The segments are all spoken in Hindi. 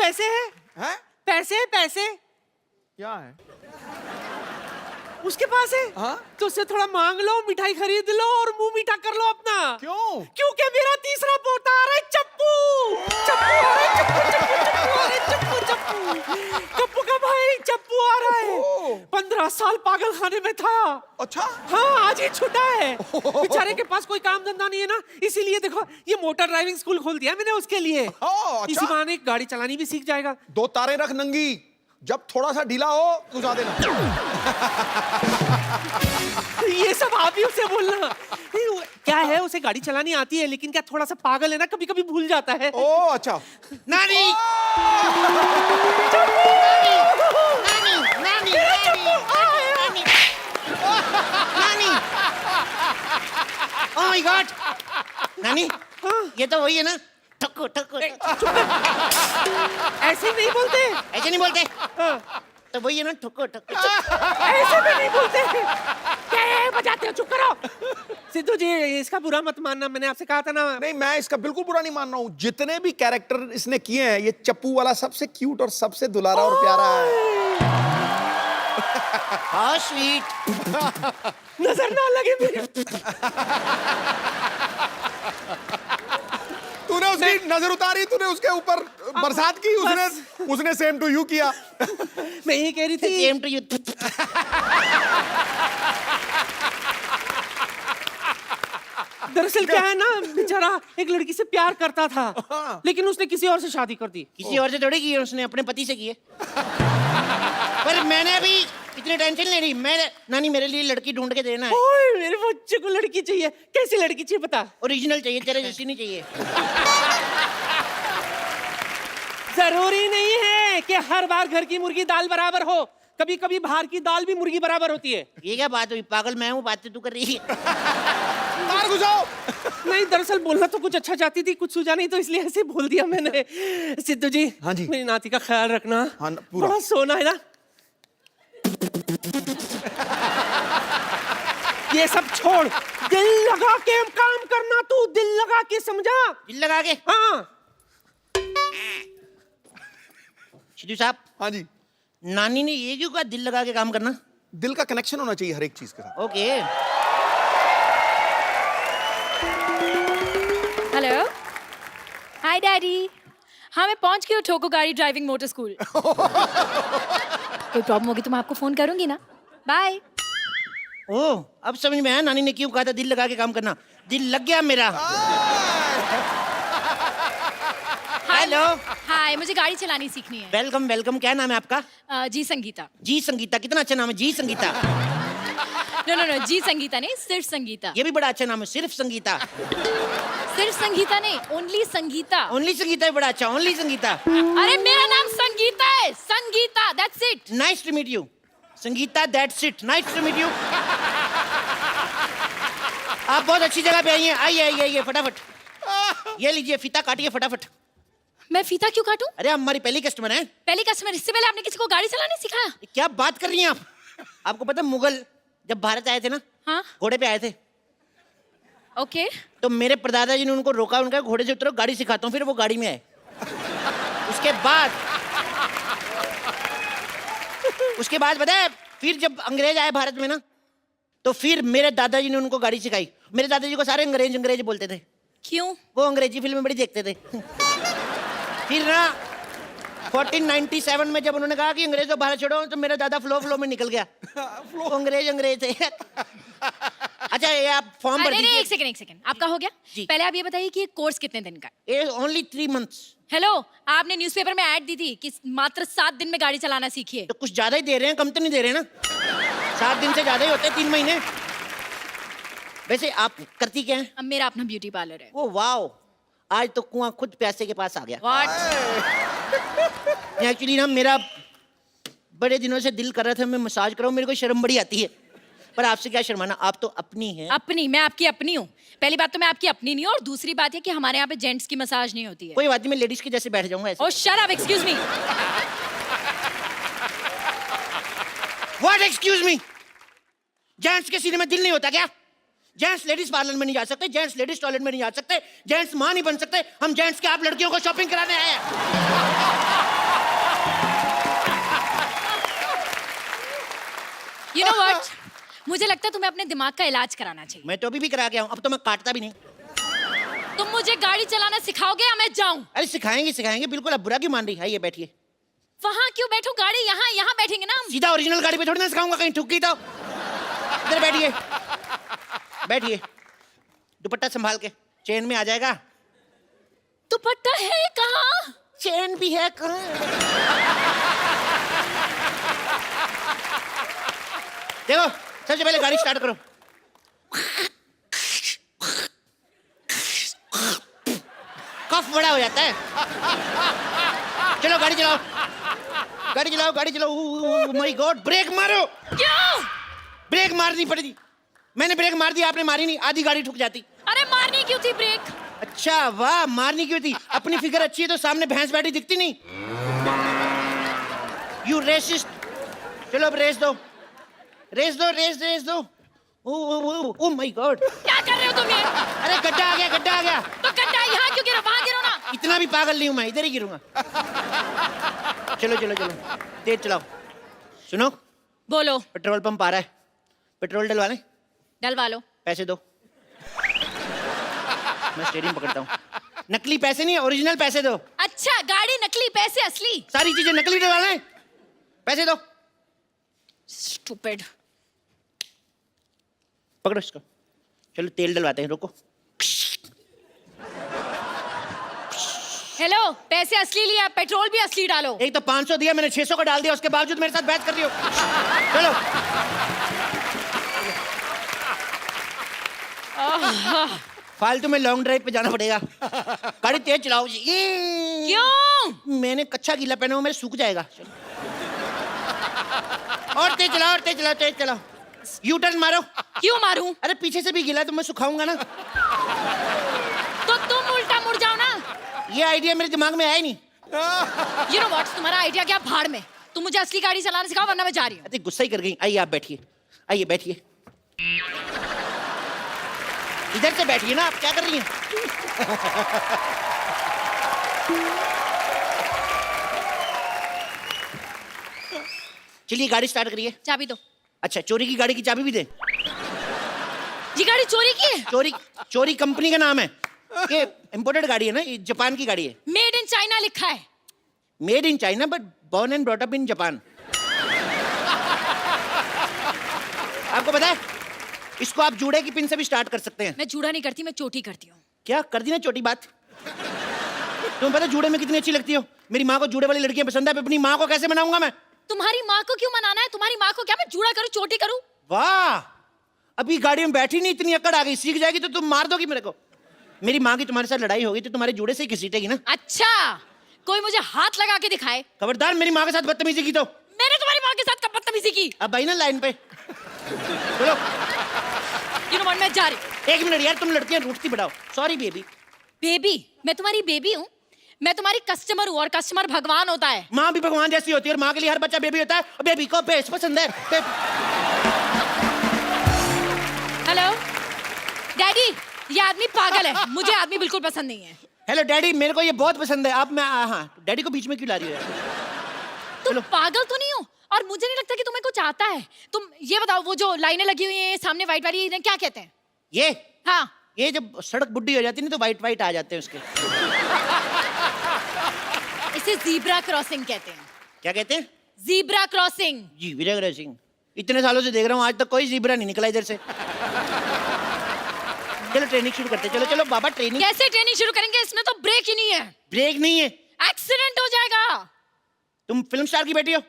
पैसे है? हैं? पैसे पैसे क्या है? उसके पास है? हाँ? तो उससे थोड़ा मांग लो, मिठाई खरीद लो और मुंह मीठा कर लो अपना। क्यों? क्योंकि मेरा तीसरा पोता आ रहा है, चप्पू। चप्पू आ रहा है, चप्पू चप्पू कप्पू का भाई चप्पू आ रहा है। 15 साल पागल खाने में था। अच्छा। हाँ, आज ही छूटा है। बेचारे के पास कोई काम धंधा नहीं है ना, इसीलिए देखो ये मोटर ड्राइविंग स्कूल खोल दिया मैंने उसके लिए। अच्छा। इसी बहाने गाड़ी चलानी भी सीख जाएगा। 2 तारे रख नंगी, जब थोड़ा सा ढीला हो घुसा देना। ये सब आप ही उसे बोलना। क्या है, उसे गाड़ी चलानी आती है, लेकिन क्या थोड़ा सा पागल है ना, कभी कभी भूल जाता है। ओ अच्छा। नानी ओह माय गॉड। नानी ये तो वही है ना, ठक्कू ठक्कू। ऐसे नहीं बोलते। ऐसे नहीं बोलते? हाँ। तो वही है ना, ठक्कू ठक्कू। ऐसे भी नहीं बोलते। क्या है, बजाते हो, चुप करो। सिद्धू जी, इसका बुरा मत मानना, मैंने आपसे कहा था ना। नहीं, मैं इसका बिल्कुल बुरा नहीं मान रहा हूँ। जितने भी कैरेक्टर इसने किए हैं, ये चप्पू वाला सबसे क्यूट और सबसे दुलारा और प्यारा है। How sweet. नजर ना लगे मेरे। तूने उसकी नजर उतारी, तूने उसके ऊपर बरसात की, उसने सेम टू यू किया। मैं ये कह रही थी, सेम टू यू। दरअसल क्या है ना, बेचारा एक लड़की से प्यार करता था, लेकिन उसने किसी और से शादी कर दी। किसी और से थोड़ी की है, उसने अपने पति से की है। पर मैंने अभी इतनी टेंशन नहीं ली। मैं नानी मेरे लिए लड़की ढूंढ के देना है। ओए, मेरे बच्चे को लड़की चाहिए। कैसी लड़की चाहिए बता? ओरिजिनल चाहिए, तेरे जैसी नहीं चाहिए। जरूरी नहीं है कि हर बार घर की मुर्गी दाल बराबर हो, कभी कभी बाहर की दाल भी मुर्गी बराबर होती है। ये क्या बात हुई? पागल मैं हूँ, बातें तू कर रही है। बाहर घुसाओ। नहीं, दरअसल बोलना तो कुछ अच्छा चाहती थी, कुछ सूझा नहीं, तो इसलिए ऐसे बोल दिया मैंने। सिद्धू जी, हाँ जी। मेरी नाती का ख्याल रखना। हाँ, पूरा। बड़ा सोना है ना। ये सब छोड़, दिल लगा के काम करना, तू दिल लगा के, समझा? दिल लगा के? हाँ। सिद्धू साहब। हाँ जी। नानी ने ये क्यों कहा दिल लगा के काम करना? दिल का कनेक्शन होना चाहिए हर एक चीज के साथ। ओके। हेलो, हाय डैडी। हाँ, मैं पहुंच गई हूँ ठोको गाड़ी ड्राइविंग मोटर स्कूल। कोई प्रॉब्लम होगी तो मैं आपको फोन करूंगी ना। बाय। ओह, अब समझ में आया नानी ने क्यों कहा था दिल लगा के काम करना। दिल लग गया मेरा। हेलो। हाय, मुझे गाड़ी चलानी सीखनी है। Welcome welcome. क्या नाम है आपका? जी संगीता। जी संगीता, कितना अच्छा नाम है, जी संगीता। नो नो नो, जी संगीता नहीं, सिर्फ संगीता। ये भी बड़ा अच्छा नाम है, सिर्फ संगीता। सिर्फ संगीता नहीं, ओनली संगीता। ओनली संगीता है बड़ा अच्छा, ओनली संगीता। अरे मेरा नाम संगीता है, Sangeeta, that's it. Nice to meet you Sangeeta, that's it, nice to meet you. आप बहुत अच्छी जगह पे आई हैं। आइए आइए आइए फटाफट। ये लीजिए, फीता काटिए फटाफट। मैं फीता क्यों काटूं? अरे हमारी पहली कस्टमर है। पहली कस्टमर? इससे पहले आपने किसी को गाड़ी चलाने सिखाया? क्या बात कर रही हैं आप? आपको पता मुगल जब भारत आए थे ना, हाँ। घोड़े पे आए थे, ओके। तो मेरे परदादा जी ने उनको रोका, उनका घोड़े से उतरो, गाड़ी सिखाता हूँ। फिर वो गाड़ी में आए। उसके बाद पता है, फिर जब अंग्रेज आए भारत में ना, तो फिर मेरे दादाजी ने उनको गाड़ी सिखाई। मेरे दादाजी को सारे अंग्रेज अंग्रेज बोलते थे। क्यों? वो अंग्रेजी फिल्में बड़ी देखते थे। फिर ना 1497 में जब उन्होंने कहा कि अंग्रेजों भारत छोड़ो, तो मेरा दादा फ्लो में निकल गया। वो अंग्रेज थे। अच्छा, ये आप फॉर्म भर अरे दीजिए। एक सेकंड, आपका हो गया? जी। पहले आप ये बताइए कि ये कोर्स कितने दिन का है? ये ओनली 3 months। हेलो, आपने न्यूज़पेपर में ऐड दी थी कि मात्र 7 दिन में गाड़ी चलाना सीखिए। तो कुछ ज्यादा ही दे रहे हैं, कम तो नहीं दे रहे ना। 7 दिन से ज्यादा ही होते हैं, 3 महीने। वैसे आप करती क्या हैं? अब मेरा अपना ब्यूटी पार्लर है। ओ वाओ, आज तो कुआं खुद प्यासे के पास आ गया। व्हाट? एक्चुअली ना मेरा बड़े दिनों से दिल कर रहा था मैं मसाज कराऊं। मेरे को शर्म बड़ी आती है, पर आपसे क्या शर्माना, आप तो अपनी हैं। अपनी? मैं आपकी अपनी हूँ? पहली बात तो मैं आपकी अपनी नहीं हूँ, और दूसरी बात है कि हमारे यहाँ पे जेंट्स की मसाज नहीं होती है। कोई बात नहीं, मैं लेडीज के जैसे बैठ जाऊंगा ऐसे। Oh shut up, excuse me. What excuse me? Gents के सीने में दिल नहीं होता क्या? जेंट्स लेडीज पार्लर में नहीं जा सकते, जेंट्स लेडीज टॉयलेट में नहीं जा सकते, जेंट्स मां नहीं बन सकते। हम जेंट्स के आप लड़कियों को शॉपिंग कराने आए हैं। You know what? मुझे लगता है तुम्हें अपने दिमाग का इलाज कराना चाहिए। मैं तो अभी भी करा के आऊं, अब तो मैं काटता भी नहीं। तुम मुझे गाड़ी चलाना सिखाओगे या मैं जाऊं? अरे सिखाएंगे सिखाएंगे, बिल्कुल। अब बुरा क्यों मान रही है? आइए बैठिए। वहां क्यों बैठो? गाड़ी यहाँ यहाँ बैठेंगे ना हम। सीधा ओरिजिनल गाड़ी पे थोड़ी ना सिखाऊंगा, कहीं ठुक गई तो। इधर बैठिए, बैठिए। दुपट्टा संभाल के, चेन में आ जाएगा। दुपट्टा है कहाँ? चेन भी है कहाँ? देखो, सबसे पहले गाड़ी स्टार्ट करो। कफ बड़ा हो जाता है। चलो गाड़ी चलाओ, गाड़ी चलाओ, गाड़ी चलाओ। माय गॉड, ब्रेक मारो। क्यों? ब्रेक मारनी पड़ेगी। मैंने ब्रेक मार दी, आपने मारी नहीं, आधी गाड़ी ठुक जाती। अरे मारनी क्यों थी ब्रेक? अच्छा वाह, मारनी क्यों थी? अपनी फिगर अच्छी है तो सामने भैंस बैठी दिखती नहीं। You racist. चलो अब रेस दो, रेस दो, रेस दो। ओ माय गॉड, क्या कर रहे हो तुम ये? अरे गड्ढा आ गया, गड्ढा आ गया। तो गड्ढा यहाँ क्यों गिरो? वहां गिरो ना। इतना भी पागल नहीं हूं मैं, इधर ही गिरूंगा। चलो चलो चलो, तेज चलाओ। सुनो, बोलो। पेट्रोल पंप आ रहा है, पेट्रोल डलवा लें? डलवा लो। पैसे दो। मैं स्टीयरिंग पकड़ता हूँ। नकली पैसे नहीं, ओरिजिनल पैसे दो। अच्छा, गाड़ी नकली, पैसे असली। सारी चीजें नकली डलवा लें? पैसे दो। स्टूपिड। पकड़ो इसको। चलो तेल डलवाते हैं, रुको। हेलो, पैसे असली लिया, पेट्रोल भी असली डालो। एक तो 500 दिया मैंने, 600 का डाल दिया, उसके बावजूद मेरे साथ बहस कर रही हो। चलो। फालतू में लॉन्ग ड्राइव पे जाना पड़ेगा। गाड़ी तेज चलाओ जी। क्यों? मैंने कच्चा गीला पहना हुआ, मेरे सूख जाएगा। चलो। और तेज चलाओ, और तेज चलाओ, तेज चलाओ। यू टर्न मारो। क्यों मारूं? अरे पीछे से भी गीला है तो मैं सुखाऊंगा ना। तो तुम उल्टा मुड़ जाओ ना। ये आइडिया मेरे दिमाग में आया ही नहीं। You know what? तुम्हारा आइडिया क्या? भाड़ में। तुम मुझे असली गाड़ी चलाना सिखाओ वरना मैं जा रही हूँ। अरे गुस्सा ही कर गई। आइए आप बैठिए, आइए बैठिए। इधर से बैठिए ना, आप क्या कर रही हैं? चलिए गाड़ी स्टार्ट करिए। चाबी दो। अच्छा, चोरी की गाड़ी की चाबी भी दे? ये गाड़ी चोरी की है? चोरी, चोरी कंपनी का नाम है। ये इंपोर्टेड गाड़ी है ना, ये जापान की गाड़ी है। मेड इन चाइना लिखा है। Made in China but born and brought up in Japan. आपको पता है, इसको आप जूड़े की पिन से भी स्टार्ट कर सकते हैं। मैं जूड़ा नहीं करती, मैं चोटी करती हूँ। क्या कर दी ना छोटी बात? तुम्हें पता जूड़े में कितनी अच्छी लगती हो? मेरी माँ को जूड़े वाली लड़कियां पसंद है, अपनी माँ को कैसे मनाऊंगा मैं? तुम्हारी माँ को क्यों मनाना है? तुम्हारी माँ को क्या मैं जूड़ा करूँ, चोटी करूँ? वाह, अभी गाड़ी में बैठी नहीं, इतनी अकड़ आ गई। सीख जाएगी तो तुम मार दोगी मेरे को। मेरी माँ की तुम्हारे साथ लड़ाई होगी तो तुम्हारे जूड़े से ही घसीटेगी ना। अच्छा, कोई मुझे हाथ लगा के दिखाए। खबरदार मेरी माँ के साथ बदतमीजी की तो। मैंने तुम्हारी माँ के साथ कब बदतमीजी की? अब आई ना लाइन पे। बोलो। You know what? मैं जा रही हूँ। एक मिनट यार, तुम लड़कियां रूठती बढ़ाओ। Sorry baby. बेबी? मैं तुम्हारी बेबी हूँ? मैं तुम्हारी कस्टमर हूँ और कस्टमर भगवान होता है। माँ भी भगवान जैसी होती है और माँ के लिए हर बच्चा बेबी होता है और बेबी को बेस पसंद है। हेलो डैडी, ये आदमी पागल है। मुझे आदमी बिल्कुल पसंद नहीं है। हेलो डैडी, मेरे को ये बहुत पसंद है। आप मैं हाँ, डैडी को बीच में क्यों ला रही हो यार? तुम पागल तो नहीं हो? और मुझे नहीं लगता कि तुम्हें कुछ आता है। तुम ये बताओ, वो जो लाइनें लगी हुई हैं सामने वाइट वाली, इन्हें क्या कहते हैं? ये हाँ, ये जब सड़क बुड्ढी हो जाती है ना तो वाइट वाइट आ जाते हैं उसके। इसे जीब्रा क्रॉसिंग कहते हैं। क्या कहते हैं? Zebra crossing. जी वीरेंद्र सिंह, इतने सालों से देख रहा हूँ, आज तक कोई ज़ीब्रा नहीं निकला इधर से। चलो ट्रेनिंग शुरू करते हैं। चलो चलो बाबा, ट्रेनिंग। कैसे ट्रेनिंग शुरू करेंगे? इसमें तो ब्रेक ही नहीं है। ब्रेक नहीं है? एक्सीडेंट हो जाएगा। तुम फिल्म स्टार की बेटी हो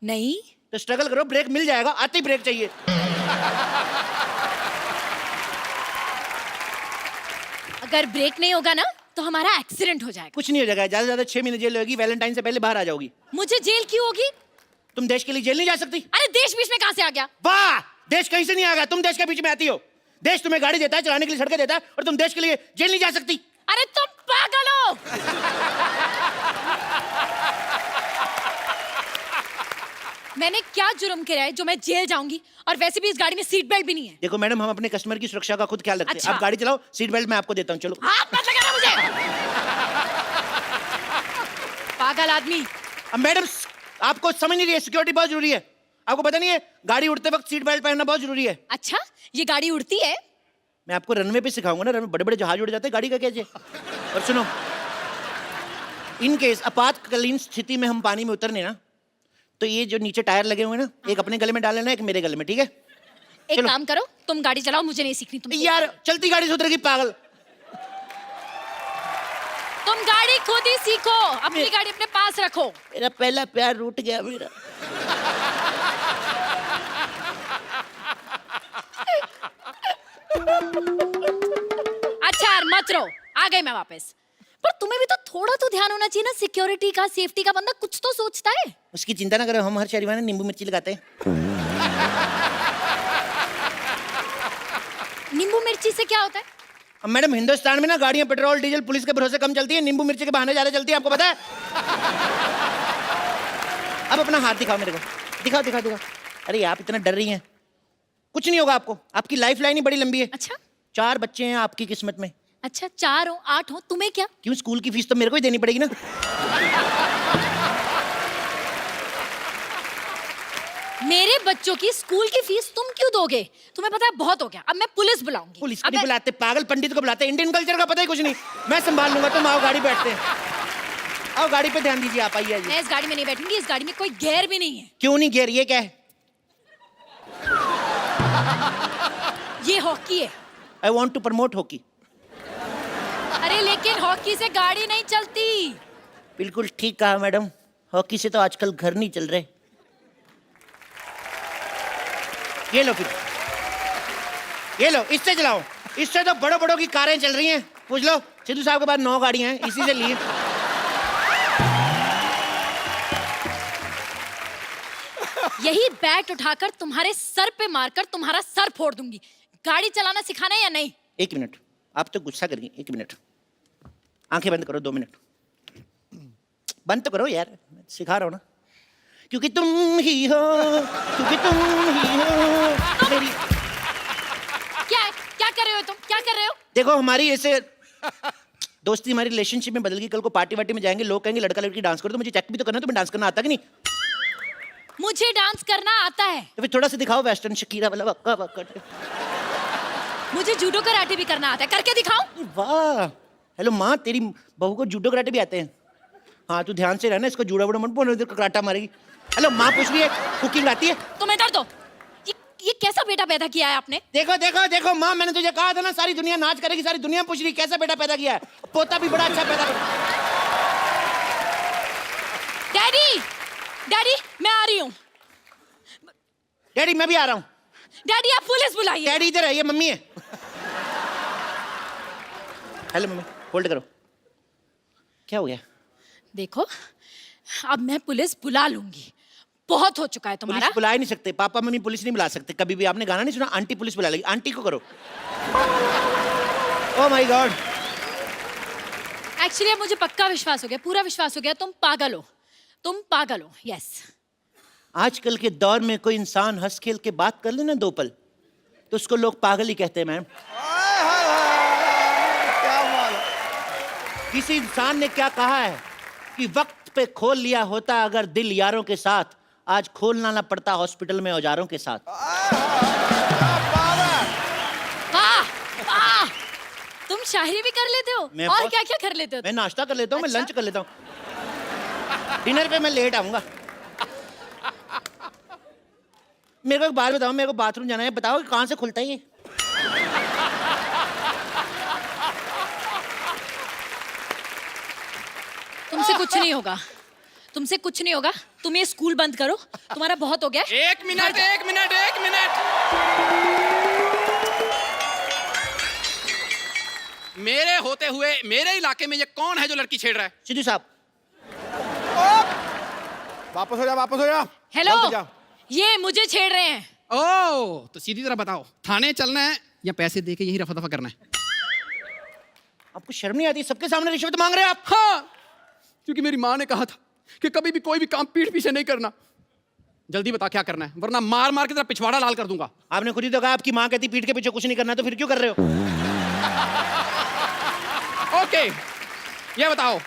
नहीं तो स्ट्रगल करो, ब्रेक मिल जाएगा। आते ही ब्रेक चाहिए। अगर ब्रेक नहीं होगा ना तो हमारा एक्सीडेंट हो जाएगा। कुछ नहीं हो जाएगा, ज्यादा से ज्यादा 6 महीने जेल होगी। वैलेंटाइन से पहले बाहर आ जाओगी। मुझे जेल क्यों होगी? तुम देश के लिए जेल नहीं जा सकती? अरे देश बीच में कहां से आ गया? वाह, देश कहीं से नहीं आ गया, तुम देश के बीच में आती हो। देश तुम्हें गाड़ी देता है, चलाने के लिए सड़कें देता है, और तुम देश के लिए जेल नहीं जा सकती। अरे तुम पागल हो। मैंने क्या जुर्म किया है जो मैं जेल जाऊंगी? और वैसे भी इस गाड़ी में सीट बेल्ट भी नहीं है। देखो मैडम, हम अपने कस्टमर की सुरक्षा का खुद ख्याल रखते हैं। अच्छा। आप गाड़ी चलाओ, सीट बेल्ट मैं आपको देता हूँ। चलो। हाथ मत लगाना मुझे। पागल आदमी। अब मैडम, आपको समझ नहीं रही है, सिक्योरिटी बहुत जरूरी है। आपको पता नहीं है गाड़ी उड़ते वक्त सीट बेल्ट पहनना बहुत जरूरी है। अच्छा, ये गाड़ी उड़ती है? मैं आपको रनवे पे सिखाऊंगा ना, रनवे बड़े बड़े जहाज उड़ जाते हैं, गाड़ी का कैसे। और सुनो, इन केस आपातकालीन स्थिति में हम पानी में उतरने ना, तो ये जो नीचे टायर लगे हुए हैं ना, एक अपने गले में डाल लेना, एक मेरे गले में, ठीक है? एक काम करो, तुम गाड़ी चलाओ, मुझे नहीं सीखनी तुम। यार चलती गाड़ी से उतरेगी पागल। तुम गाड़ी खुद ही सीखो, अपनी गाड़ी अपने पास रखो। मेरा पहला प्यार रूठ गया मेरा। अच्छा यार मत रो, आ गई मैं वापस। पर तुम्हें भी तो थोड़ा तो ध्यान होना चाहिए ना, सिक्योरिटी का, सेफ्टी का। बंदा कुछ तो सोचता है। उसकी चिंता ना करो, हम हर शनिवार में नींबू मिर्ची लगाते हैं। नींबू मिर्ची से क्या होता है? अब मैडम हिंदुस्तान में ना गाड़ियां पेट्रोल डीजल पुलिस के भरोसे कम चलती है, नींबू मिर्ची के बहाने ज्यादा चलती है, आपको पता है? अब अपना हाथ दिखाओ मेरे को, दिखाओ दिखाओ दिखाओ। अरे आप इतना डर रही हैं, कुछ नहीं होगा आपको, आपकी लाइफ लाइन ही बड़ी लंबी है। अच्छा 4 बच्चे हैं आपकी किस्मत में। अच्छा, 4 हो 8 हो, तुम्हें क्या? क्यों, स्कूल की फीस तो मेरे को ही देनी पड़ेगी ना। मेरे बच्चों की स्कूल की फीस तुम क्यों दोगे? तुम्हें पता है बहुत हो गया, अब मैं पुलिस बुलाऊंगी। पुलिस को नहीं बुलाते, पागल पंडित को बुलाते, इंडियन कल्चर का पता ही कुछ नहीं। मैं संभाल लूंगा, तुम आओ गाड़ी बैठते हैं। आओ गाड़ी पे ध्यान दीजिए, आप आइए आइए। मैं इस गाड़ी में नहीं बैठूंगी, इस गाड़ी में कोई गियर भी नहीं है। क्यों नहीं गियर, ये क्या है? ये हॉकी है। I want to promote hockey. अरे लेकिन हॉकी से गाड़ी नहीं चलती। बिल्कुल ठीक कहा मैडम, हॉकी से तो आजकल घर नहीं चल रहे। ये लो फिर, ये लो, इससे चलाओ। इससे तो बड़ों बड़ों की कारें चल रही हैं। पूछ लो सिद्धू साहब के पास 9 गाड़ियां हैं, इसी से लिए। यही बैट उठाकर तुम्हारे सर पे मारकर तुम्हारा सर फोड़ दूंगी। गाड़ी चलाना सिखाना है या नहीं? 1 मिनट, आप तो गुस्सा कर गई। 1 मिनट, आंखें बंद करो। 2 मिनट बंद तो करो यार, सिखा रहा हूं ना। क्योंकि तुम ही हो, क्योंकि तुम ही हो मेरी। क्या है? क्या कर रहे हो तुम? क्या कर रहे हो? देखो हमारी ऐसे दोस्ती, हमारी रिलेशनशिप में बदल गई। कल को पार्टी वार्टी में जाएंगे, लोग कहेंगे लड़का लड़की डांस करो, तो मुझे चेक भी तो करना। तुम्हें डांस करना आता कि नहीं? मुझे डांस करना आता है। तो फिर थोड़ा सा दिखाओ वेस्टर्न शकीरा वाला वक्का वक्का। मुझे जूडो कराटे भी करना आता है, करके दिखाऊं? वाह, हेलो माँ, तेरी बहू को जूडो कराटे भी आते हैं। हाँ तू ध्यान से रहना, इसको जूड़ा वूड़ा मत बोलना, कराटा मारेगी। हेलो माँ पूछ रही है, कुकिंग आती है? तुम इधर दो। ये कैसा बेटा पैदा किया है आपने? देखो देखो देखो माँ, मैंने तुझे कहा था ना सारी दुनिया नाच करेगी। सारी दुनिया पूछ रही कैसा बेटा पैदा किया है। पोता भी बड़ा अच्छा पैदा कर। डैडी, डैडी मैं आ रही हूँ। डैडी मैं भी आ रहा हूँ। डैडी आप पुलिस बुलाइए। डैडी इधर है, ये मम्मी है। हेलो मम्मी, होल्ड करो। क्या हो गया? देखो अब मैं पुलिस बुला लूंगी, बहुत हो चुका है तुम्हारा। पुलिस बुला ही नहीं सकते, पापा मम्मी पुलिस नहीं बुला सकते कभी भी। आपने गाना नहीं सुना, आंटी पुलिस बुला लेगी। आंटी को करो। Oh my God. एक्चुअली अब मुझे पक्का विश्वास हो गया, पूरा विश्वास हो गया, तुम पागल हो। तुम पागल हो, यस। आजकल के दौर में कोई इंसान हंस खेल के बात कर ले ना 2 पल, तो उसको लोग पागल ही कहते हैं मैम। क्या बात है। किसी इंसान ने क्या कहा है कि वक्त पे खोल लिया होता अगर दिल यारों के साथ, आज खोलना ना पड़ता हॉस्पिटल में औजारों के साथ। वाह वाह, तुम शायरी भी कर लेते हो मैं और बहुत- क्या क्या कर लेते हो? मैं नाश्ता कर लेता हूँ, मैं अच्छा? लंच कर लेता हूँ, डिनर पे मैं लेट आऊंगा। मेरे को एक बात बताओ, मेरे को बाथरूम जाना है, बताओ कि कहाँ से खुलता है ये? तुमसे कुछ नहीं होगा, तुमसे कुछ नहीं होगा। तुम ये स्कूल बंद करो, तुम्हारा बहुत हो गया। 1 मिनट 1 मिनट 1 मिनट। मेरे होते हुए मेरे इलाके में ये कौन है जो लड़की छेड़ रहा है? सिद्धू साहब। वापस हो जा, वापस हो जा। हेलो, वापस जा। ये मुझे छेड़ रहे हैं। ओह, तो सीधी तरह बताओ, थाने चलना है या पैसे देके यही रफा दफा करना है? आपको शर्म नहीं आती? सबके सामने रिश्वत मांग रहे हैं आप। हाँ, क्योंकि मेरी माँ ने कहा था कि कभी भी कोई भी काम पीठ पीछे नहीं करना। जल्दी बता क्या करना है, वरना मार मार के तेरा पिछवाड़ा लाल कर दूंगा। आपने खुद ही तो कहा आपकी माँ कहती पीठ के पीछे कुछ नहीं करना, तो फिर क्यों कर रहे हो? ओके, ये बताओ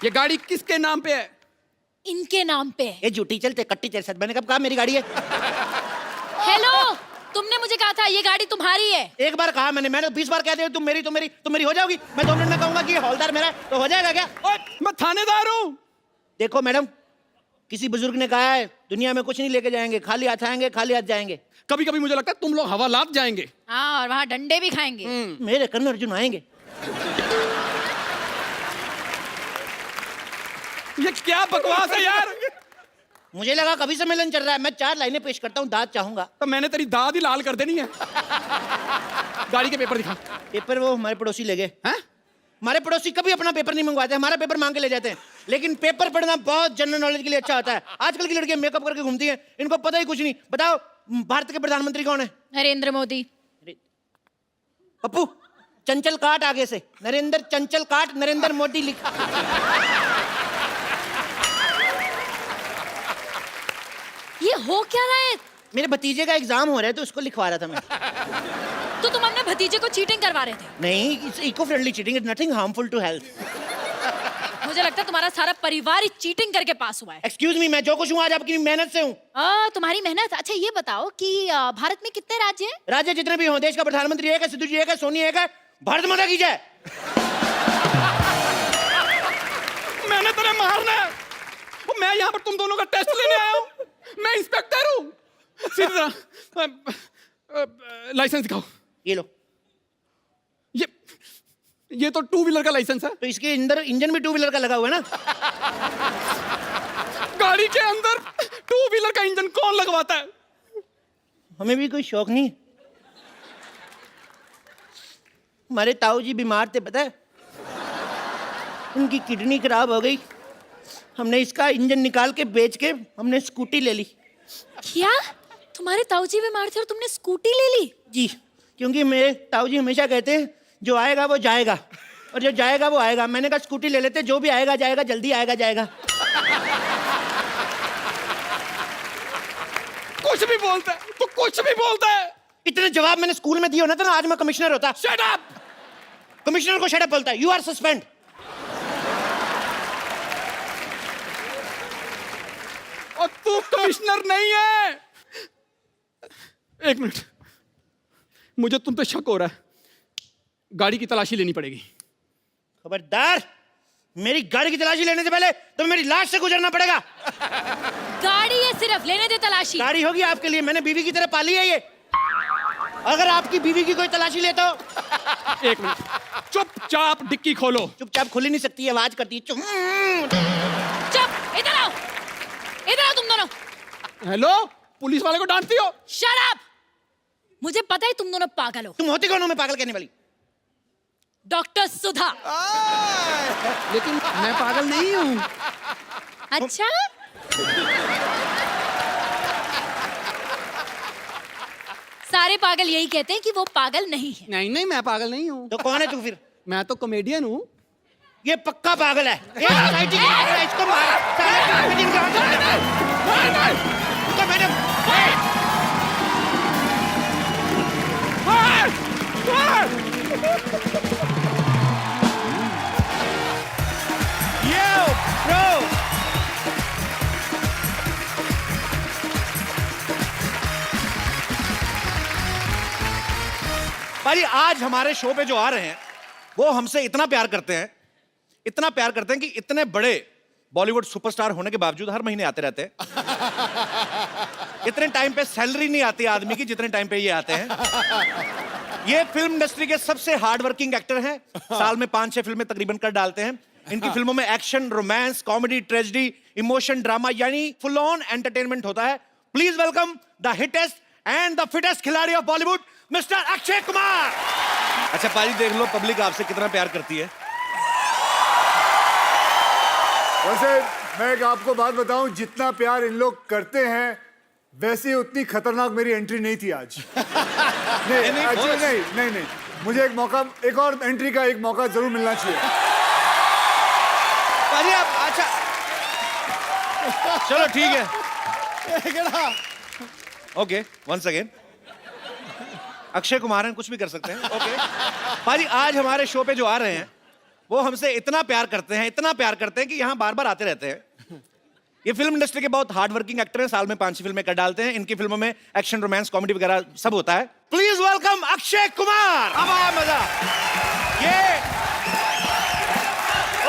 ये गाड़ी किसके नाम पे है? इनके नाम पे है। ये झूठी चलते कट्टी तेरे साथ, मैंने कब कहा मेरी गाड़ी है? हेलो, तुमने मुझे कहा था ये गाड़ी तुम्हारी है। एक बार कहा मैंने 20 बार कह दिया तुम मेरी हो जाओगी। मैं 2 मिनट में कहूंगा कि ये हौलदार मेरा है, तो हो जाएगा क्या? ओए, मैं थानेदार हूँ। देखो मैडम, किसी बुजुर्ग ने कहा है दुनिया में कुछ नहीं लेके जाएंगे, खाली हाथ आएंगे खाली हाथ जाएंगे। कभी कभी मुझे लगता है तुम लोग हवालात जाएंगे। हाँ, और वहाँ डंडे भी खाएंगे। मेरे कर्ण अर्जुन आएंगे। ये क्या बकवास है यार। मुझे लगा कभी सम्मेलन चल रहा है। मैं 4 लाइनें पेश करता हूँ, दाद चाहूंगा। तो मैंने तेरी दाद ही लाल कर देनी है। गाड़ी के पेपर दिखा। पेपर वो हमारे पड़ोसी ले गए। हैं? हमारे पड़ोसी कभी अपना पेपर नहीं मंगवाते, हमारा पेपर मांग के ले जाते हैं। लेकिन पेपर पढ़ना बहुत जनरल नॉलेज के लिए अच्छा होता है। आजकल की लड़कियां मेकअप करके घूमती हैं, इनको पता ही कुछ नहीं। बताओ भारत के प्रधानमंत्री कौन है? नरेंद्र मोदी। पप्पू चंचल काट आगे से, नरेंद्र चंचल काट, नरेंद्र मोदी लिखा। ये हो क्या रहा है? मेरे भतीजे का एग्जाम हो रहा है तो उसको लिखवा रहा था मैं। तो तुम अपने भतीजे को चीटिंग करवा रहे थे? नहीं, it's eco friendly cheating, it's nothing harmful to health. मुझे लगता है तुम्हारा सारा परिवार ही चीटिंग करके पास हुआ है। एक्सक्यूज मी, मैं जो कुछ हूँ आज आपकी मेहनत से हूँ। तुम्हारी मेहनत। अच्छा ये बताओ कि भारत में कितने राज्य हैं? राज्य जितने भी हों, देश का प्रधानमंत्री एक है, सिद्धू जी एक है, सोनी एक है। भारत माता की जय। मैंने तेरे मारना है। मैं यहाँ पर तुम दोनों का टेस्ट लेने आया हूँ। मैं इंस्पेक्टर हूँ। सीधी तरह लाइसेंस दिखाओ। ये लो। ये तो 2 व्हीलर का लाइसेंस है। तो इसके अंदर इंजन भी 2 व्हीलर का लगा हुआ है ना। गाड़ी के अंदर 2 व्हीलर का इंजन कौन लगवाता है? हमें भी कोई शौक नहीं। हमारे ताऊ जी बीमार थे, पता है, उनकी किडनी खराब हो गई। हमने इसका इंजन निकाल के बेच के हमने स्कूटी ले ली। क्या? तुम्हारे ताऊजी बीमार थे और तुमने स्कूटी ले ली? जी, क्योंकि मेरे ताऊ जी हमेशा कहते हैं जो आएगा वो जाएगा और जो जाएगा वो आएगा। मैंने कहा स्कूटी ले लेते, जो भी आएगा जाएगा, जल्दी आएगा जाएगा। कुछ भी बोलता है, तो कुछ भी बोलता है। इतने जवाब मैंने स्कूल में दिए होना था ना, आज मैं कमिश्नर होता। Shut up. कमिश्नर को शट अप बोलता है। You are suspend. और तू कमिश्नर नहीं है। एक मिनट, मुझे तुम पे शक हो रहा है। गाड़ी की तलाशी लेनी पड़ेगी। खबरदार, मेरी गाड़ी की तलाशी लेने से पहले तुम्हें मेरी लाश से गुजरना पड़ेगा। गाड़ी है सिर्फ, लेने दे तलाशी। गाड़ी होगी आपके लिए, मैंने बीवी की तरह पाली है ये। अगर आपकी बीवी की कोई तलाशी ले तो। एक मिनट, चुपचाप डिक्की खोलो। चुपचाप खुल ही नहीं सकती, आवाज करती है। चुप। इधर आओ, इधर आओ तुम दोनों। हेलो, पुलिस वाले को डांटती हो? Shut up. मुझे पता है तुम दोनों पागल हो। तुम होती कौन हो मैं पागल कहने वाली? डॉक्टर सुधा। लेकिन मैं पागल नहीं हूँ। अच्छा, सारे पागल यही कहते हैं कि वो पागल नहीं है। नहीं नहीं, मैं पागल नहीं हूँ। तो कौन है तू फिर? मैं तो कॉमेडियन हूँ। ये पक्का पागल है। ये सोसाइटी की पागल है, इसको मार। सारे कॉमेडियन का हाथ है। तो मैडम भाई, आज हमारे शो पे जो आ रहे हैं वो हमसे इतना प्यार करते हैं, इतना प्यार करते हैं कि इतने बड़े बॉलीवुड सुपरस्टार होने के बावजूद हर महीने आते रहते हैं। इतने टाइम पे सैलरी नहीं आती आदमी की जितने टाइम पे ये आते हैं। ये फिल्म इंडस्ट्री के सबसे हार्ड वर्किंग एक्टर हैं। साल में 5-6 फिल्में तकरीबन कर डालते हैं। इनकी फिल्मों में action, romance, comedy, tragedy, emotion, drama यानी फुल ऑन एंटरटेनमेंट होता है। Please welcome the hittest and the fittest खिलाड़ी ऑफ बॉलीवुड, मिस्टर अक्षय कुमार। अच्छा पाजी, देख लो पब्लिक आपसे कितना प्यार करती है। वैसे मैं एक आपको बात बताऊं, जितना प्यार इन लोग करते हैं वैसे उतनी खतरनाक मेरी एंट्री नहीं थी आज। नहीं, actually नहीं, मुझे एक मौका, एक और एंट्री का एक मौका जरूर मिलना चाहिए। पाजी आप, अच्छा चलो ठीक है। Okay, once again Akshay Kumar हैं, कुछ भी कर सकते हैं। ओके पाजी, आज हमारे शो पे जो आ रहे हैं वो हमसे इतना प्यार करते हैं, इतना प्यार करते हैं कि यहाँ बार बार आते रहते हैं। ये फिल्म इंडस्ट्री के बहुत हार्ड वर्किंग एक्टर हैं, साल में 5-6 फिल्में कर डालते हैं। इनकी फिल्मों में एक्शन, रोमांस, कॉमेडी वगैरह सब होता है। Please welcome Akshay Kumar. अब आया मजा। ये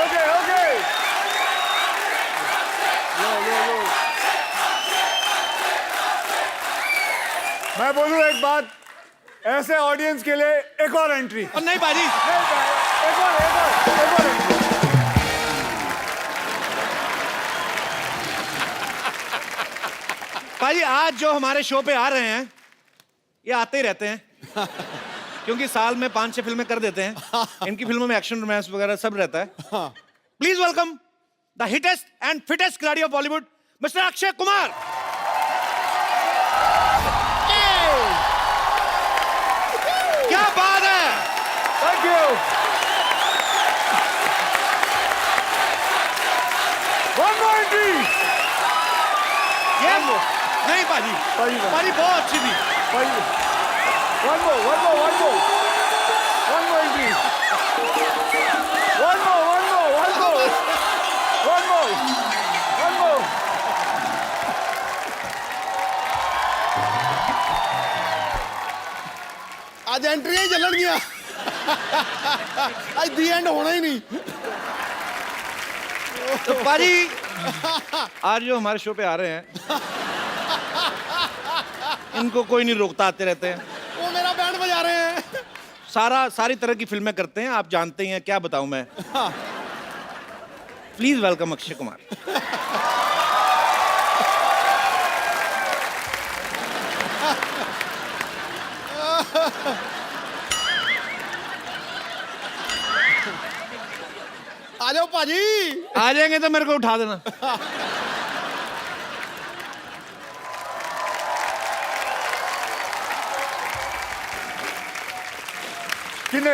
ओके ओके लो। मैं बोलूं एक बात, ऐसे ऑडियंस के लिए एक और एंट्री। और नहीं बाजी, एक और एंट्री। भाई आज जो हमारे शो पे आ रहे हैं ये आते ही रहते हैं क्योंकि साल में 5-6 फिल्में कर देते हैं। इनकी फिल्मों में एक्शन, रोमांस वगैरह सब रहता है। Please welcome the hittest and fittest खिलाड़ी ऑफ बॉलीवुड, मिस्टर अक्षय कुमार। क्या बात है। Thank you. One more entry. ये नहीं बाजी, बाजी बहुत अच्छी थी। One more entry. One more. आज एंट्री ही चलन गया। आज दी एंड होना ही नहीं। तो बाजी आज जो हमारे शो पे आ रहे हैं इनको कोई नहीं रोकता, आते रहते हैं। वो मेरा बैंड बजा रहे हैं। सारी तरह की फिल्में करते हैं, आप जानते ही हैं, क्या बताऊं मैं। Please welcome Akshay Kumar. आ जाओ पाजी। आ जाएंगे तो मेरे को उठा देना।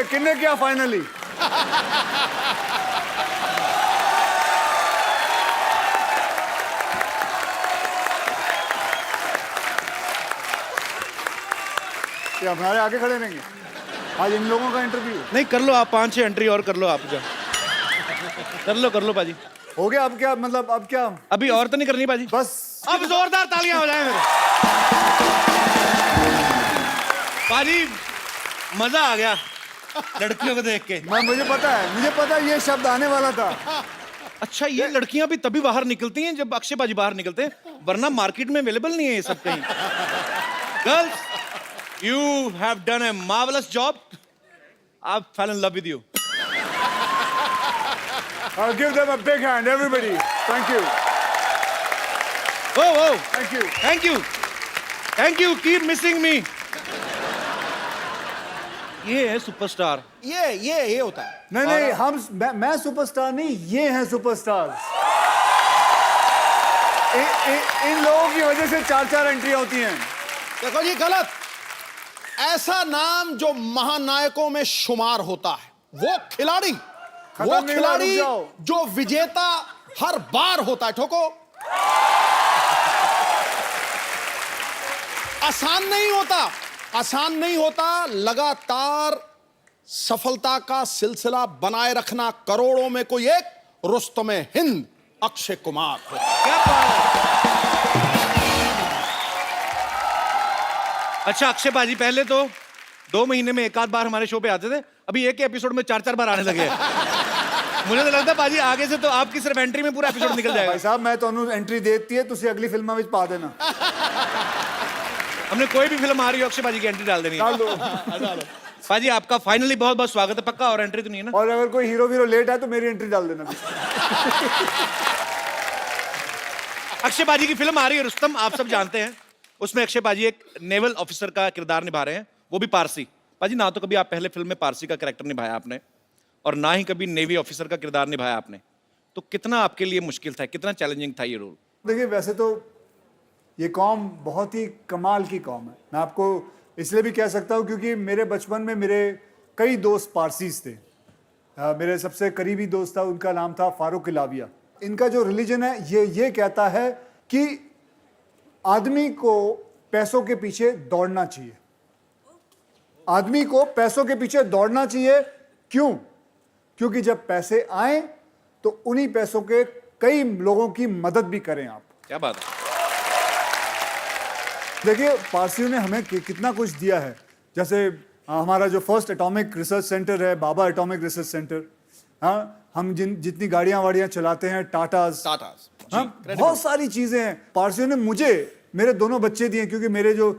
किन्ने क्या फाइनली? क्या हमारे आगे खड़े रहेंगे? आज इन लोगों का इंटरव्यू नहीं, कर लो आप 5-6 एंट्री और कर लो आप। जा कर लो पाजी। हो गया। अब क्या मतलब, अब क्या? अभी और तो नहीं करनी पाजी, बस अब जोरदार तालियां हो जाए मेरे। पाजी मजा आ गया लड़कियों को देख के। मुझे पता है ये शब्द आने वाला था। अच्छा, ये लड़कियां भी तभी बाहर निकलती हैं जब अक्षय बाजी बाहर निकलते हैं, वरना मार्केट में अवेलेबल नहीं है ये सब कहीं। Girls, you have done a marvellous job. I fail in love with you. I'll give them a big hand, everybody. Thank you. Oh, Thank you. thank you. Keep missing me. ये है सुपरस्टार। ये होता है। नहीं, मैं सुपरस्टार नहीं, ये हैं सुपरस्टार। इन लोगों की वजह से 4-4 एंट्री होती हैं। देखो जी, गलत। ऐसा नाम जो महानायकों में शुमार होता है, वो खिलाड़ी जो विजेता हर बार होता है। ठोको। आसान नहीं होता लगातार सफलता का सिलसिला बनाए रखना। करोड़ों में कोई एक रुस्तमे हिंद अक्षय कुमार। क्या बात है। अच्छा अक्षय बाजी, पहले तो 2 महीने में एक आध बार हमारे शो पे आते थे, अभी एक एपिसोड में 4-4 बार आने लगे। मुझे तो लगता है बाजी आगे से तो आपकी सिर्फ एंट्री में पूरा एपिसोड निकल जाएगा। भाई साहब, मैं तो एंट्री देती है, तुझे अगली फिल्म में पा देना। हमने कोई भी फिल्म आ रही हो अक्षय बाजी की एंट्री डाल देनी है। डाल दो। बाजी आपका फाइनली बहुत बहुत स्वागत है। पक्का और एंट्री तो नहीं है ना? और अगर कोई हीरो लेट है तो मेरी एंट्री डाल देना। अक्षय बाजी की फिल्म आ रही है रुस्तम, आप सब जानते हैं। उसमें अक्षय बाजी एक नेवल ऑफिसर का किरदार निभा रहे हैं, वो भी पारसी। बाजी, ना तो कभी आप पहले फिल्म में पारसी का कैरेक्टर निभाया आपने, और ना ही कभी नेवी ऑफिसर का किरदार निभाया आपने, तो कितना आपके लिए मुश्किल था, कितना चैलेंजिंग था ये रोल? देखिए, वैसे तो ये कौम बहुत ही कमाल की कौम है। मैं आपको इसलिए भी कह सकता हूँ क्योंकि मेरे बचपन में मेरे कई दोस्त पारसीज थे। मेरे सबसे करीबी दोस्त था, उनका नाम था फारूक इलाविया। इनका जो रिलीजन है ये कहता है कि आदमी को पैसों के पीछे दौड़ना चाहिए। आदमी को पैसों के पीछे दौड़ना चाहिए। क्यों? क्योंकि जब पैसे आए तो उन्हीं पैसों के कई लोगों की मदद भी करें आप। क्या बात है। देखिए पारसियों ने हमें कितना कुछ दिया है, जैसे हमारा जो फर्स्ट एटॉमिक रिसर्च सेंटर है, बाबा एटॉमिक रिसर्च सेंटर, हाँ, हम जितनी गाड़ियां वाड़ियां चलाते हैं, टाटास, हाँ, बहुत सारी चीजें हैं। पारसियों ने मुझे मेरे दोनों बच्चे दिए, क्योंकि मेरे जो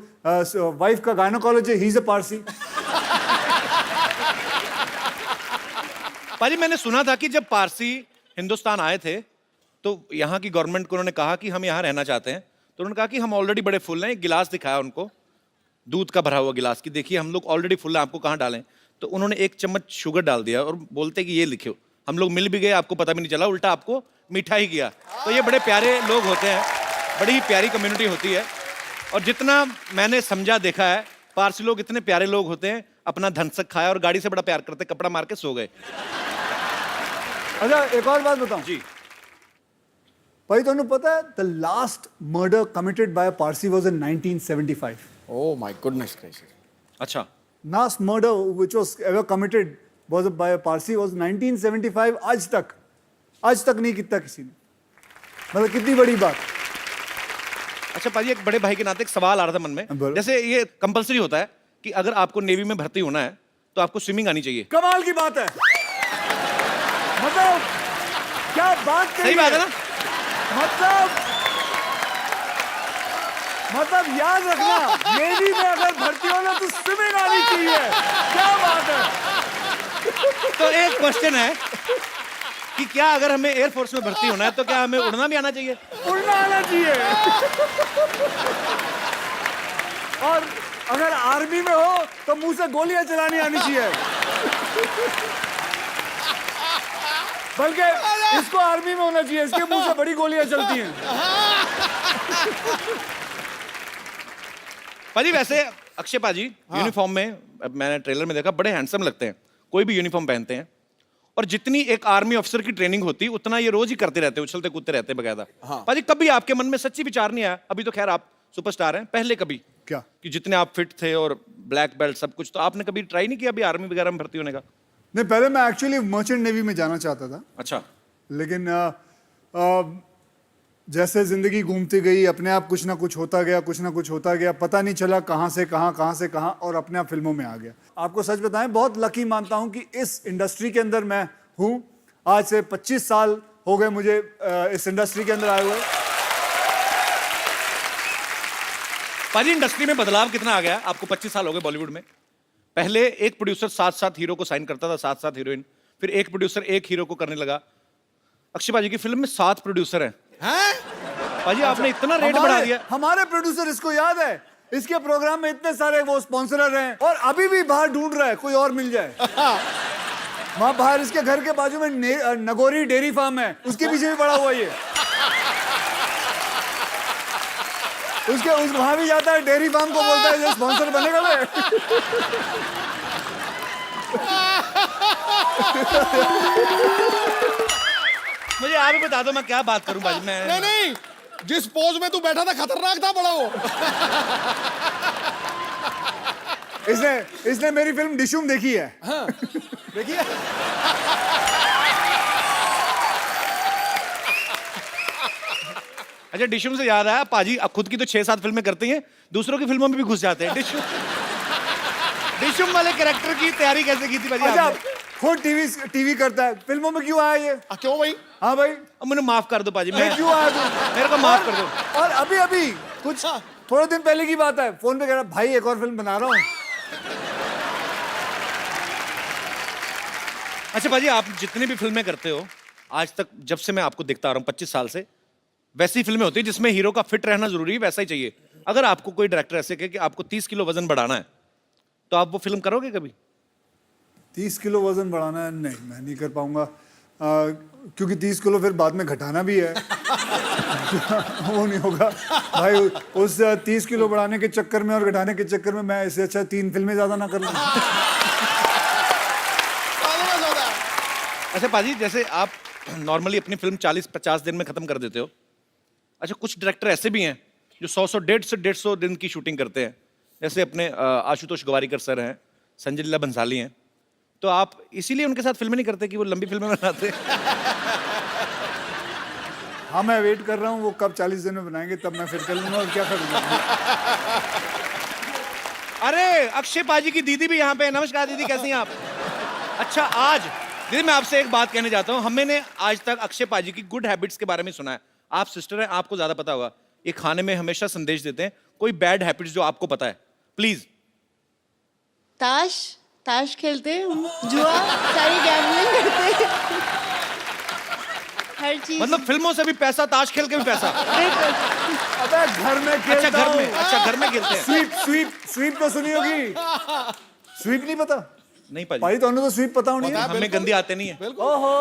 वाइफ का गायनोकोलॉजी है, ही इज अ पारसी। पाजी मैंने सुना था कि जब पारसी हिंदुस्तान आए थे तो यहाँ की गवर्नमेंट को उन्होंने कहा कि हम यहाँ रहना चाहते हैं, तो उन्होंने कहा कि हम ऑलरेडी बड़े फुल हैं। एक गिलास दिखाया उनको, दूध का भरा हुआ गिलास, की देखिए हम लोग ऑलरेडी फुल हैं, आपको कहाँ डालें। तो उन्होंने 1 चम्मच शुगर डाल दिया और बोलते कि ये लिखो। हम लोग मिल भी गए, आपको पता भी नहीं चला, उल्टा आपको मीठा ही किया। तो ये बड़े प्यारे लोग होते हैं, बड़ी ही प्यारी कम्युनिटी होती है। और जितना मैंने समझा देखा है, पारसी लोग इतने प्यारे लोग होते हैं, अपना धनसक खाया और गाड़ी से बड़ा प्यार करते, कपड़ा मार के सो गए। अच्छा एक और बात बताऊं जी भाई, तो पता है the last murder committed by a Parsi was in 1975। Oh my goodness gracious. अच्छा, Last murder which was ever committed was by a Parsi was 1975। आज तक नहीं कितना किसी ने, मतलब कितनी बड़ी बात। अच्छा पाजी, एक बड़े भाई के नाते एक सवाल आ रहा था मन में। बोलो। जैसे ये कंपलसरी होता है कि अगर आपको नेवी में भर्ती होना है तो आपको स्विमिंग आनी चाहिए। कमाल की बात है, मतलब क्या बात कही सही बात है ना? मतलब याद रखना, नेवी में अगर भर्ती होना तो स्विमिंग आनी चाहिए। क्या बात है। तो एक क्वेश्चन है कि क्या अगर हमें एयरफोर्स में भर्ती होना है तो क्या हमें उड़ना भी आना चाहिए? उड़ना आना चाहिए। और अगर आर्मी में हो तो मुंह से गोलियां चलानी आनी चाहिए। बल्कि इसको आर्मी में होना चाहिए, इसके मुंह से बड़ी गोलियां चलती हैं। पाजी वैसे अक्षय पाजी यूनिफॉर्म में, मैंने ट्रेलर में देखा, बड़े हैंडसम लगते हैं, कोई भी यूनिफॉर्म पहनते हैं। और जितनी एक आर्मी ऑफिसर की ट्रेनिंग होती उतना ये रोज ही करते रहते, उछलते कूदते रहते बकायदा। पाजी कभी आपके मन में सच्ची विचार नहीं आया, अभी तो खैर आप सुपरस्टार हैं, पहले कभी क्या कि जितने आप फिट थे और ब्लैक बेल्ट सब कुछ, तो आपने कभी ट्राई नहीं किया अभी आर्मी वगैरह में भर्ती होने का? नहीं, पहले मैं एक्चुअली मर्चेंट नेवी में जाना चाहता था, अच्छा, लेकिन जैसे जिंदगी घूमती गई, अपने आप कुछ ना कुछ होता गया, पता नहीं चला कहाँ से कहाँ, और अपने आप फिल्मों में आ गया। आपको सच बताएं, बहुत लकी मानता हूं कि इस इंडस्ट्री के अंदर मैं हूं। आज से 25 साल हो गए मुझे इस इंडस्ट्री के अंदर आए हुए। पाजी इंडस्ट्री में बदलाव कितना आ गया? आपको 25 साल हो गए बॉलीवुड में। पहले एक प्रोड्यूसर 7-7 हीरो को साइन करता था, 7-7 हीरोइन, फिर एक प्रोड्यूसर एक हीरो को करने लगा। अक्षय पाजी की फिल्म में 7 प्रोड्यूसर हैं। पाजी आपने इतना रेट बढ़ा दिया। हमारे प्रोड्यूसर, इसको याद है, इसके प्रोग्राम में इतने सारे वो स्पॉन्सरर हैं, और अभी भी बाहर ढूंढ रहा है कोई और मिल जाए। वहां बाहर इसके घर के बाजू में नगोरी डेयरी फार्म है, उसके पीछे भी पड़ा हुआ ये। वहां भी जाता है, डेयरी फार्म को बोलता है स्पॉन्सर बनेगा मैं। मुझे आप ही बता दो मैं क्या बात करूं बाजी। मैं नहीं, जिस पोज में तू बैठा था खतरनाक था बड़ा वो। इसने मेरी फिल्म डिशुम देखी है। हाँ, देखिए अच्छा, डिशुम से याद आया, पाजी अब खुद की तो 6-7 फिल्में करती हैं, दूसरों की फिल्मों में भी घुस जाते हैं। डिशुम वाले कैरेक्टर की तैयारी कैसे की थी पाजी अच्छा, आपने? खुद टीवी करता है, फिल्मों में क्यों आया ये? क्यों भाई? हाँ भाई, अब मुझे माफ कर दो पाजी, मैं क्यों आया तू? मेरे को माफ कर दो। और अभी कुछ थोड़े दिन पहले की बात है, फोन पे कह रहा भाई एक और फिल्म बना रहा हूँ। अच्छा पाजी, आप जितनी भी फिल्में करते हो आज तक, जब से मैं आपको देखता आ रहा हूँ 25 साल से, वैसी फिल्में होती है जिसमें हीरो का फिट रहना जरूरी है, वैसा ही चाहिए। अगर आपको कोई डायरेक्टर ऐसे कहे कि आपको 30 किलो वजन बढ़ाना है, तो आप वो फिल्म करोगे कभी? 30 किलो वजन बढ़ाना है? नहीं, मैं नहीं कर पाऊंगा, क्योंकि 30 किलो फिर बाद में घटाना भी है। वो नहीं होगा भाई, उस 30 किलो बढ़ाने के चक्कर में और घटाने के चक्कर में मैं इससे अच्छा 3 फिल्में ज्यादा ना कर लूं। अच्छा पाजी, जैसे आप नॉर्मली अपनी फिल्म 40-50 दिन में खत्म कर देते हो। अच्छा, कुछ डायरेक्टर ऐसे भी हैं जो 100 से 150 दिन की शूटिंग करते हैं, जैसे अपने आशुतोष गवारीकर सर हैं, संजय लीला बंसाली हैं। तो आप इसीलिए उनके साथ फिल्में नहीं करते कि वो लंबी फिल्में बनाते? हाँ मैं वेट कर रहा हूँ, वो कब 40 दिन में बनाएंगे तब मैं फिर कर लूंगा और क्या करूँगा। अरे अक्षय पाजी की दीदी भी यहाँ पे है। नमस्कार दीदी, कैसी हैं आप? अच्छा, आज दीदी मैं आपसे एक बात कहने चाहता हूँ। हमने आज तक अक्षय पाजी की गुड हैबिट्स के बारे में सुना है। आप सिस्टर हैं, आपको ज्यादा पता होगा। ये खाने में हमेशा संदेश देते हैं। कोई बैड हैबिट्स जो आपको पता है, प्लीज। ताश खेलते हैं, जुआ, सारी गैम्बलिंग करते हैं, हर चीज। मतलब फिल्मों से भी पैसा, ताश खेल के भी पैसा। अबे घर में खेलता अच्छा घर में, हूँ। अच्छा घर में खेलते हैं। स्वीप तो सुनी होगी। स्वीप नहीं पता? नहीं पाजी, भाई तो तो स्वीप पता होनी है। हमें गंदी आते नहीं है। ओहो,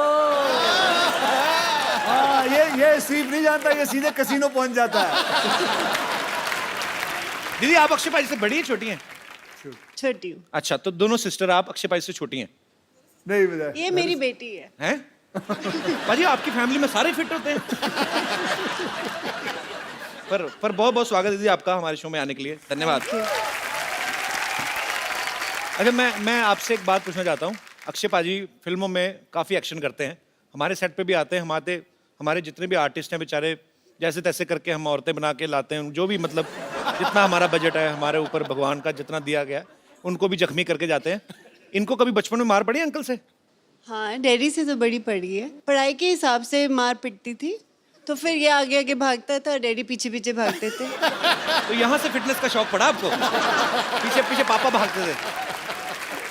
हाँ ये स्वीप नहीं जानता, ये सीधे कसीनो पहुंच जाता है। दीदी आप अक्षय पाजी से बड़ी है छोटी हैं? छोटी हूँ। अच्छा, तो दोनों सिस्टर आप अक्षय पाजी से छोटी हैं? नहीं पता। ये मेरी बेटी है। हैं? पाजी आपकी फैमिली में सारे फिट होते हैं। पर बहुत बहुत स्वागत है दीदी आपका हमारे शो में आने के लिए, धन्यवाद। अच्छा मैं आपसे एक बात पूछना चाहता हूँ। अक्षय पाजी फिल्मों में काफी एक्शन करते हैं, हमारे सेट पे भी आते हैं। हमारे जितने भी आर्टिस्ट हैं बेचारे जैसे तैसे करके हम औरतें बना के लाते हैं, जो भी मतलब जितना हमारा बजट है, हमारे ऊपर भगवान का जितना दिया गया है, उनको भी जख्मी करके जाते हैं। इनको कभी बचपन में मार पड़ी अंकल से? हाँ, डैडी से तो बड़ी पड़ी है। पढ़ाई के हिसाब से मार पिटती थी, तो फिर ये आगे आगे भागता था, डैडी पीछे पीछे भागते थे। तो यहाँ से फिटनेस का शौक पड़ा आपको? पीछे पीछे पापा भागते थे।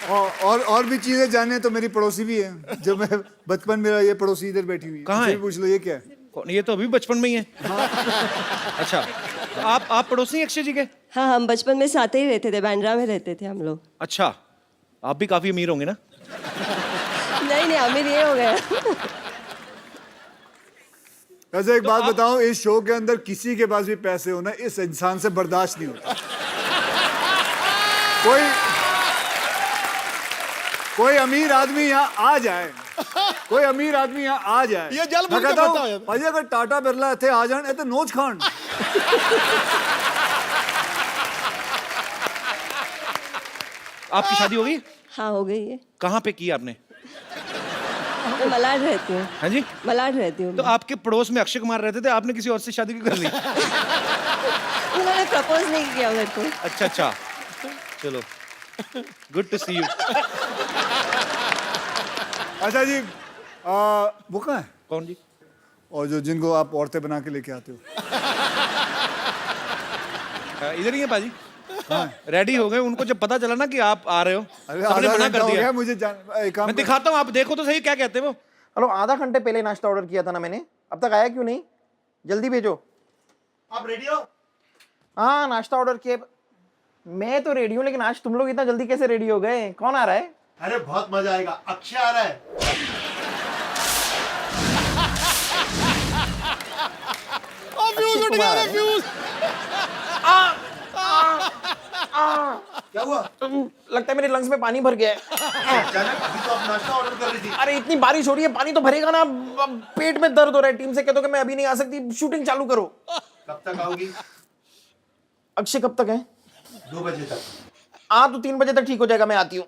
और भी चीजें जाने तो मेरी पड़ोसी भी है। जब मैं बचपन मेरा ये पड़ोसी इधर बैठी हुई है। कहाँ है? पूछ लो ये क्या है। कौन? ये तो अभी बचपन में ही है। अच्छा, तो आप पड़ोसी हैं अक्षय जी के? हाँ, हम बचपन में साथ ही रहते थे, बांद्रा में रहते थे हम लोग। अच्छा, आप भी काफी अमीर होंगे ना? नहीं अमीर ये हो गया। वैसे एक बात बताऊं, इस शो के अंदर किसी के पास भी पैसे होना इस इंसान से बर्दाश्त नहीं होता। कोई अमीर आदमी यहाँ आ जाए, कोई अमीर आदमी यहाँ आ जाए, ये जल मैं भर के कहता हूं, बता है। भाई अगर टाटा बिरला इतने आ जाए तो नोच खान। आपकी शादी हो गई? हाँ हो गई है। कहाँ पे की आपने? मैं मलाड रहती हूँ। हाँ जी, मलाड रहती हूँ। तो आपके पड़ोस में अक्षय कुमार रहते थे, आपने किसी और से शादी क्यों कर ली? उन्होंने प्रपोज नहीं किया मेरे को। अच्छा, चलो, गुड टू सी यू। अच्छा जी, वो कहाँ है? कौन जी? और जिनको आप औरतें बना के लेके आते हो। इधर ही है पाजी। रेडी हो गए। उनको जब पता चला ना कि आप आ रहे हो, अरे सबने आधा मना घंटा कर हो दिया। गया मुझे एक काम मैं दिखाता हूँ, आप देखो तो सही क्या कहते हैं वो। हेलो, आधा घंटे पहले नाश्ता ऑर्डर किया था ना मैंने, अब तक आया क्यों नहीं? जल्दी भेजो। आप रेडी हो? हाँ, नाश्ता ऑर्डर किया। मैं तो रेडी हूँ, लेकिन आज तुम लोग इतना जल्दी कैसे रेडी हो गए? कौन आ रहा है? अरे बहुत मजा आएगा, अक्षय आ रहा है। फ्यूज उठ गया रे, फ्यूज। क्या हुआ? लगता है मेरे लंग्स में पानी भर गया है। अचानक अभी तो आप नाश्ता ऑर्डर कर रही थी। अरे इतनी बारिश हो रही है, पानी तो भरेगा ना। पेट में दर्द हो रहा है। टीम से कह दो कि मैं अभी नहीं आ सकती, शूटिंग चालू करो। कब तक आओगी? अक्षय कब तक है? 2 बजे तक। हाँ तो 3 बजे तक ठीक हो जाएगा, मैं आती हूँ।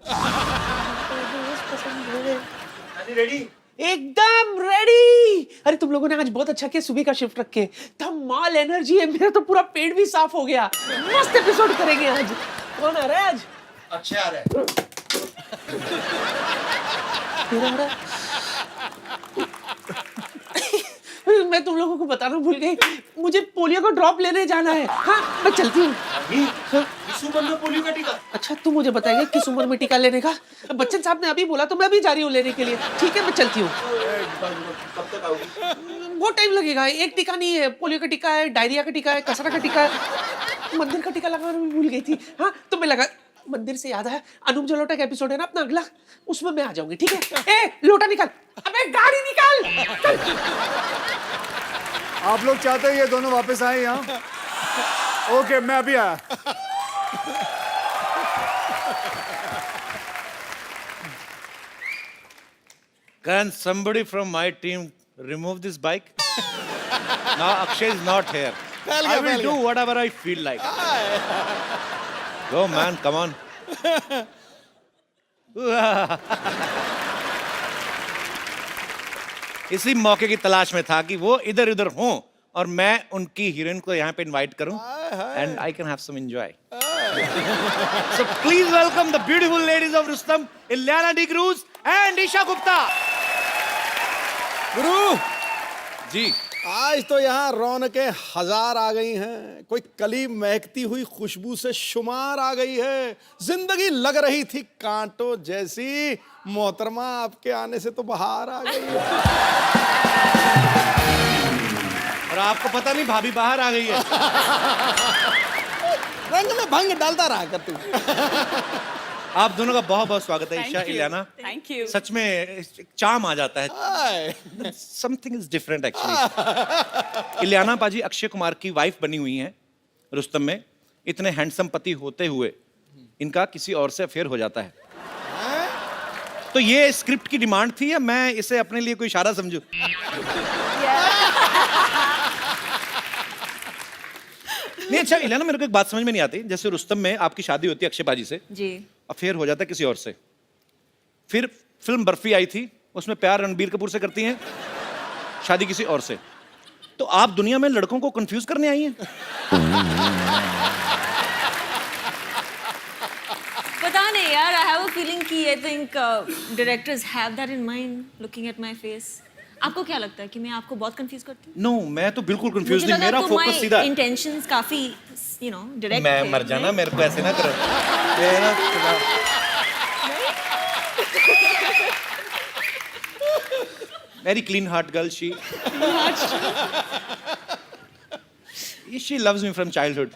रेडी? एकदम रेडी। अरे तुम लोगों ने आज बहुत अच्छा किया, सुबह का शिफ्ट रख के। धमाल एनर्जी है, मेरा तो पूरा पेट भी साफ हो गया। मस्त एपिसोड करेंगे आज। कौन आ रहा है आज? अक्षय आ रहा है। मेरा आ रहा है। मैं तुम लोगों को बताना भूल गई, मुझे पोलियो का ड्रॉप लेने जाना है। हाँ मैं चलती हूँ। इस उम्र में पोलियो का टीका? अच्छा तू मुझे बताएगा किस उम्र में टीका लेने का? बच्चन साहब ने अभी बोला तो मैं अभी जा रही हूँ लेने के लिए। ठीक है मैं चलती हूँ। कब तक आओगी? बहुत टाइम लगेगा। एक टीका नहीं है, पोलियो का टीका है, डायरिया का टीका है, कसरा का टीका है, मंदिर का टीका लगाना मैं भूल गई थी। हाँ तो मैं लगा, मंदिर से याद है अनूप जलोटा का एपिसोड है ना अपना अगला, उसमें मैं आ जाऊंगी। ठीक है? ए लोटा निकाल, अबे गाड़ी निकाल। चल। आप लोग चाहते हैं ये दोनों वापस आए यहाँ? ओके मैं अभी आया। Can somebody from my team remove this bike? Now Akshay is not here. I will do whatever I feel like. Go man, come on. इसी मौके की तलाश में था कि वो इधर उधर हों और मैं उनकी हीरोइन को यहाँ पे इनवाइट करूं and I can have some enjoy. So please welcome the beautiful ladies of Rustom, Ileana D'Cruz and Esha Gupta. Guru ji आज तो यहाँ रौनकें हजार आ गई हैं, कोई कली महकती हुई खुशबू से शुमार आ गई है, जिंदगी लग रही थी कांटों जैसी, मोहतरमा आपके आने से तो बाहर आ गई है। और आपको पता नहीं भाभी बाहर आ गई है। रंग में भंग डालता रहा कर तू। आप दोनों का बहुत बहुत स्वागत है ईशा, इलियाना। Thank you. सच में चार्म आ जाता है, hi. Something is different actually. Ileana पाजी अक्षय कुमार की वाइफ बनी हुई हैं रुस्तम में। इतने हैंडसम पति होते हुए इनका किसी और से अफेयर हो जाता है। तो ये स्क्रिप्ट की डिमांड थी या मैं इसे अपने लिए कोई इशारा समझूं? नहीं अच्छा इलियाना, मेरे को एक बात समझ में नहीं आती। जैसे रुस्तम में आपकी शादी होती है अक्षय पाजी से, जी। अफेयर हो जाता है किसी और से। फिर फिल्म बर्फी आई थी, उसमें प्यार रणबीर कपूर से करती हैं, शादी किसी और से। तो आप दुनिया में लड़कों को कंफ्यूज करने आई हैं? पता नहीं यार, आई हैव अ फीलिंग कि I think directors have that in mind looking at my face. आपको क्या लगता है कि मैं आपको बहुत कंफ्यूज करती हूँ? नो, मैं तो बिल्कुल कंफ्यूज नहीं, मेरा फोकस सीधा है। इंटेंशंस काफी यू नो डायरेक्ट। मैं मर जाना, मेरे को ऐसे ना करो। ये ना very clean heart girl she loves me from childhood.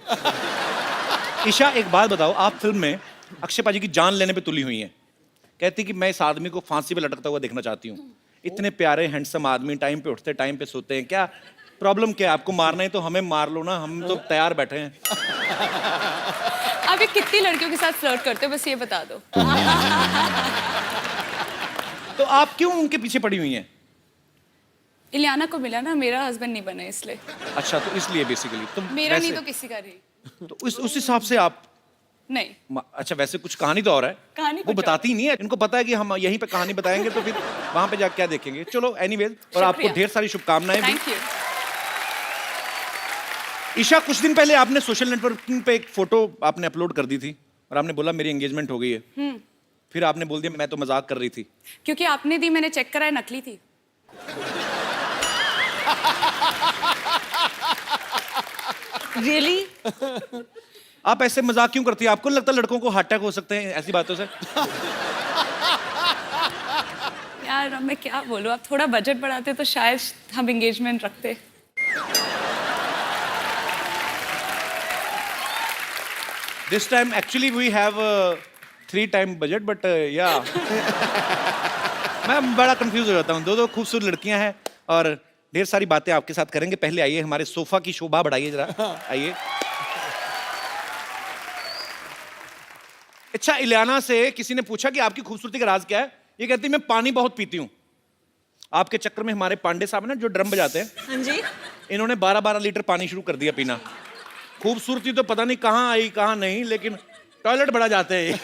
Esha एक बात बताओ, आप फिल्म में अक्षय पाजी की जान लेने पे तुली हुई हैं। कहती कि मैं इस आदमी को फांसी पे लटकता हुआ देखना चाहती हूँ। इतने प्यारे हैंडसम आदमी, टाइम पे उठते टाइम पे सोते हैं, क्या प्रॉब्लम क्या है? आपको मारना है तो हमें मार लो ना, हम तो तैयार बैठे हैं। आप ये कितनी लड़कियों के साथ फ्लर्ट करते हो, बस ये बता दो। तो आप क्यों उनके पीछे पड़ी हुई हैं? इलियाना को मिला ना, मेरा हस्बैंड नहीं बना इसलिए। अच्छा, तो इसलिए बेसिकली तुम मेरा वैसे, नहीं तो किसी का नहीं। तो उस हिसाब से आप नहीं। अच्छा, वैसे कुछ कहानी तो और है, कहानी वो कुछ बताती ही नहीं है। इनको पता है कि हम यहीं पे कहानी बताएंगे तो फिर वहां पे जाके क्या देखेंगे। चलो एनीवेज, और आपको शुक्रिया। ढेर सारी शुभकामनाएं भी। Thank you. ईशा, कुछ दिन पहले आपने सोशल नेटवर्किंग पे एक फोटो आपने अपलोड कर दी थी और आपने बोला मेरी एंगेजमेंट हो गई है। फिर आपने बोल दिया मैं तो मजाक कर रही थी। क्योंकि आपने दी, मैंने चेक कराया, नकली थी। रियली? आप ऐसे मजाक क्यों करती है? आपको लगता है लड़कों को हार्ट अटैक हो सकते हैं ऐसी बातों से? यार अब मैं क्या बोलूं, आप थोड़ा बजट बढ़ाते तो शायद हम एंगेजमेंट रखते। This time actually we have a 3 time budget, but yeah. मैं बड़ा कंफ्यूज हो जाता हूँ। दो खूबसूरत लड़कियां हैं और ढेर सारी बातें आपके साथ करेंगे। पहले आइए, हमारे सोफा की शोभा बढ़ाइए जरा, आइए। अच्छा, इलियाना से किसी ने पूछा कि आपकी खूबसूरती का राज क्या है? ये कहती मैं पानी बहुत पीती हूँ। आपके चक्कर में हमारे पांडे साहब ना, जो ड्रम बजाते हैं, हाँ जी। इन्होंने 12-12 लीटर पानी शुरू कर दिया पीना। खूबसूरती तो पता नहीं कहाँ आई कहाँ नहीं, लेकिन टॉयलेट बड़ा जाते हैं।